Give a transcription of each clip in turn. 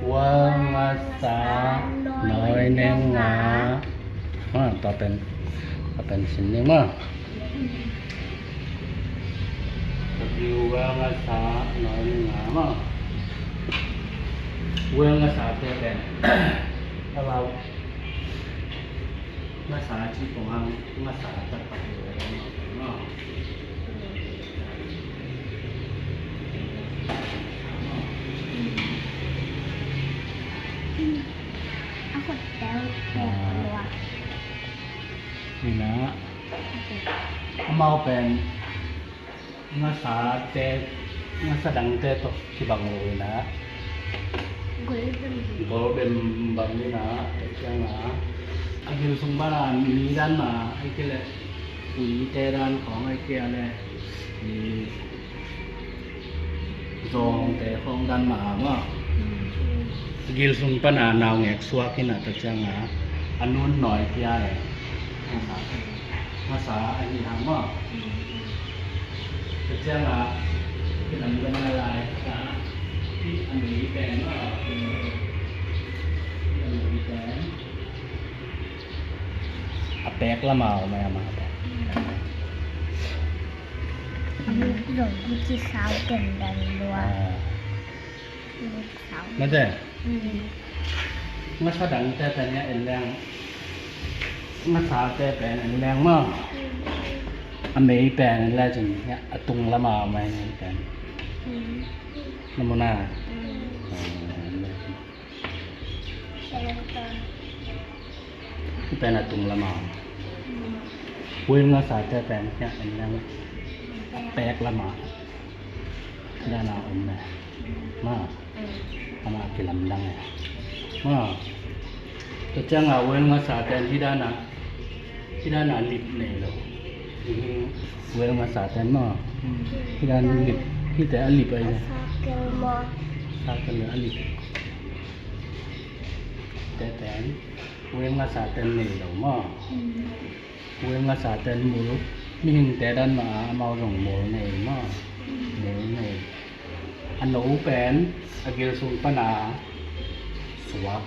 Quân xá nói nên ngãต่อเป็นสิ่งนี้มั้งอยู่เวงภาษาน้อยนึงหามั้งเวงภาษาเป็นถ้าเราภาษาที่ผมทำภาษาจะตัดเลยมั้งaku tahu keluar นี่นะเอาเป็นภาษาเตภาษาดังเตตที่บางเลยนะ golden golden บางนี่นะใช่ไหมอากิลสมบัติมีด้านมาไอ้เกล้ปุ๋ยเตด้านของไอ้เกล้มีซองแต่ของด้านมาว่ากิลสมบัตินาวเงกสวากินะตะจังนะอันนู้นหน่อยที่อะไรภาษาอันนี้ทำว่าตะจังนะที่นั่นเป็นอะไรนะที่อันนี้เป็นว่าที่อันนี้เป็นอาแปกละเมาไหมมาแปก rồi đi chi sáu cần đần luôn sáu นั่นแหละภาษาดังแต่เนี้ยแรงภาษาแต่แปลงแรงมากอเมริแปลงแรงจริงเนี่ยตุงละมาไหมแปลงน้ำมันน่าที่เป็นตุงละมาเว้ยภาษาแต่แปลงเนี่ยแรงแปลกละมาด้านหน้าอมเลยมาทำอะไรลำดังเลยมาแต่จังเว้ยภาษาแต่ที่ด้านหน้าลิบเนี่ยเราเว้ยภาษาแต่มาที่ด้านลิบที่แต่ลิบไปเนี่ย sakit mau ถ้ากันเลยลิบแต่เว้ยภาษาแต่เนี่ยเรามาเว้ยภาษาแต่มูลมีหิงแต่ด้านมาเอาหลงโมเนี่ยมาโมเนี่ยอันหนูเป็นอากิลสุปนาสวัก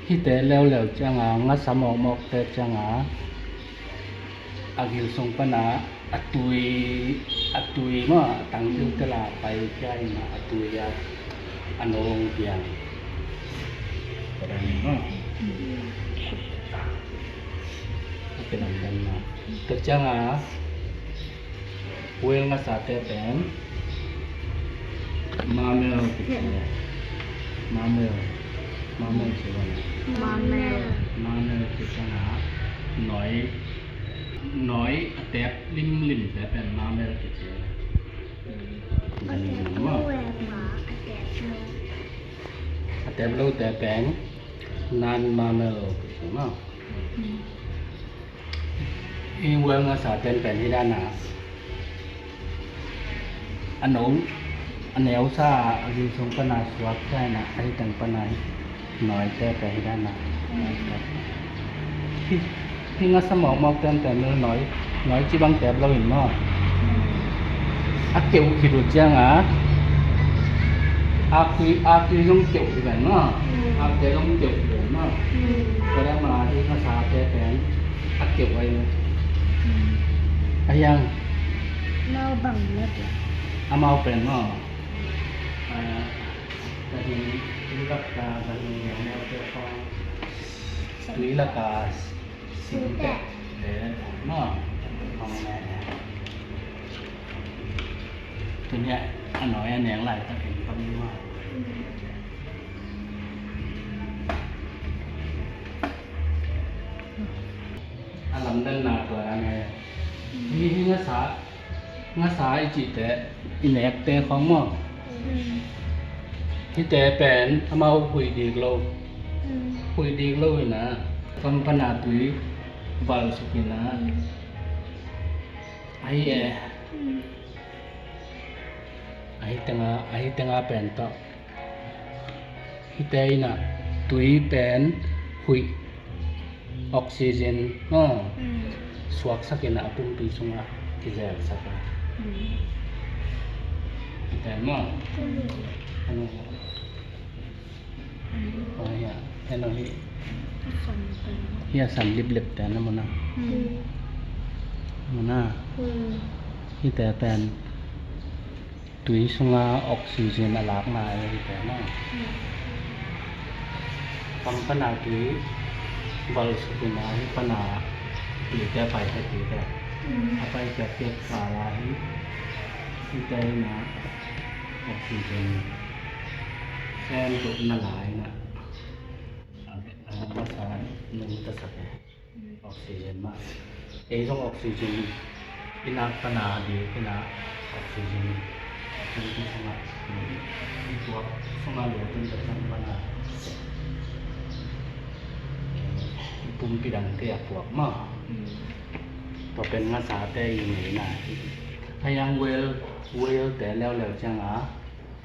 ที่แต่แล้วจังงัดสมองมอกแต่จังอากิลสุปนาอัตุยมาตั้งถึงตลาดไปใจมาอัตุยอันโงเปียงอะไรนี่มาเป็นอะไรกันมาแต่จังเวลมาสาเตเป็นมาเมลติดเลยมาเมลใช่ไหม mama ติดนะน้อยแตบลิมแต่เป็นมาเมลติดเลยกันนี่ว่า aku yang mau ada แตบรู้แต่แปงนานมาเมลใช่ไหมอีเวลภาษาเต็นเป็นที่ด้านหน้าอันนู้นอันแนวซาอายุทรงปนาสวักใช่นะไอ้ตั้งปนายน้อยแต่ไปให้ด้านหน้าที่งัดสมองมองแต่เนื้อน้อยจีบังแต่เราเห็นมั้งอาเกี่ยวขีดดูจังอาคุยลงเกี่ยวที่ไหนมั้งอาเกี่ยวลงเกี่ยวที่ไหนมั้งก็ได้มาที่ภาษาแต่อาเกี่ยวไว้ไอ้ยัง mau banget ya อามาเป็นมั้งtadi lihat dari yang mau telepon lihat sintek dan no ngomongnya punya anoyan yang lain tapi kami mah alam dan naga aneh ini ngasa itu teh ini ekte kamuที่แต่เป็นเอามาคุยดีกโลนะคำพนาตุยบาลสุกินะไอ้ตงาเป็นต่อที่แต่น่ะตุยเป็นคุยออกซิเจนสวกสักนะปุ่มปีสุงะที่จะสักแต่มา nó hi Sầm tần. hi san lip lip tan nó mona mona hi te tan tui sunga oxygen alak na hi te na pam pana tui bal sukina hi pana tui te pai te tui te apai te te kala hi te na oxygen sen tu na lai na masa nung ta sa oxygen ma song oxygen ina pana di ina oxygen itu sama itu sama lo tu tentang pana pum pidang te apuak ma to pen nga sa te ini na hayang well te leo leo chang a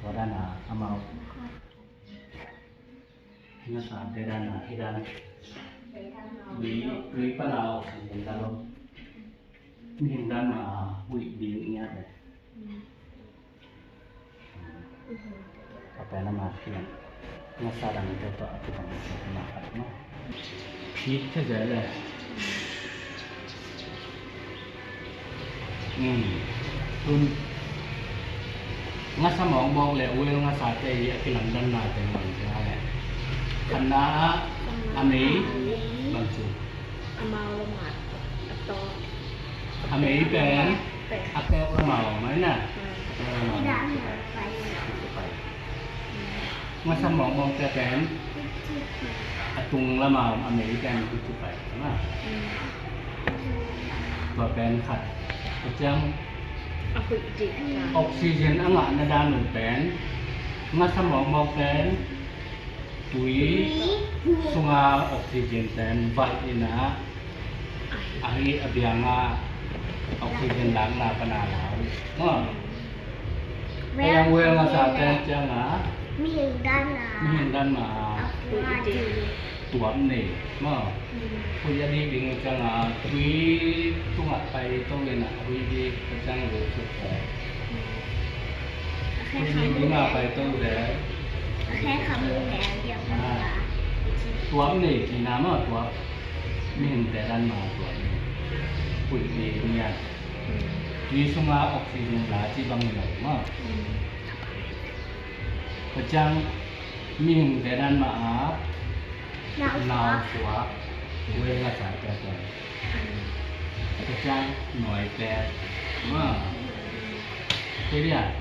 to da na amao nga sa te da na hidan wi pana oxygen da lo min dan ma wi di nya de apa nama kian masalah itu tak aku tak makan no kita jalan kun ngasa mong le uel ngasa te akilan dan na te mang jalan karena ami bangsu Amau lemat atau ami pen akal mau mana Tidak ada pai. masa mong te pen atung lama American kuไปนะตัวเป็นขัดจัง aku ijik ออกซิเจนอ่างนาดานหนึ่งเป็นมาสมองมองเป็นตุยสุงาออกซิเจนเป็นไวอินะอาฮิอเบียงาออกซิเจนล้างนาปนาลาวเนาะyang wel ngasateจังอ่ะ Mihindana. มีเห็นด้านมา Aku aja. ตัวนี่เนาะคุยดีดีจังอ่ะคุยตุ้งอ่ะไปต้องเรียนอ่ะคุยดีจังรู้สึกแก่คุยดีตุ้งอ่ะไปต้องเรียน Saya kamu ya dia pernah. ตัวนี่ที่น้ำอ่ะตัวมีเห็นแต่ด้านมาตัวนี้คุยดีเนี่ยคุยสงาออกซิเจนหลายที่บางหน่อยมากจังมีเห็นแต่ด้านมาอาบ nào của quê là phải kẹt rồi cái trang nói kẹt mà thế đi à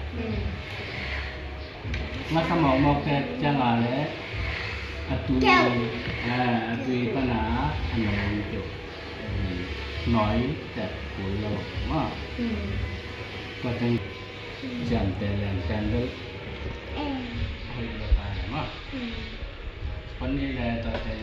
mà sao mà kẹt trang à đấy tùy con á anh nói kiểu nói kẹt của lâu mà có thể giảm tiền đấy hơi là tài mà vấn đề là tôi thấy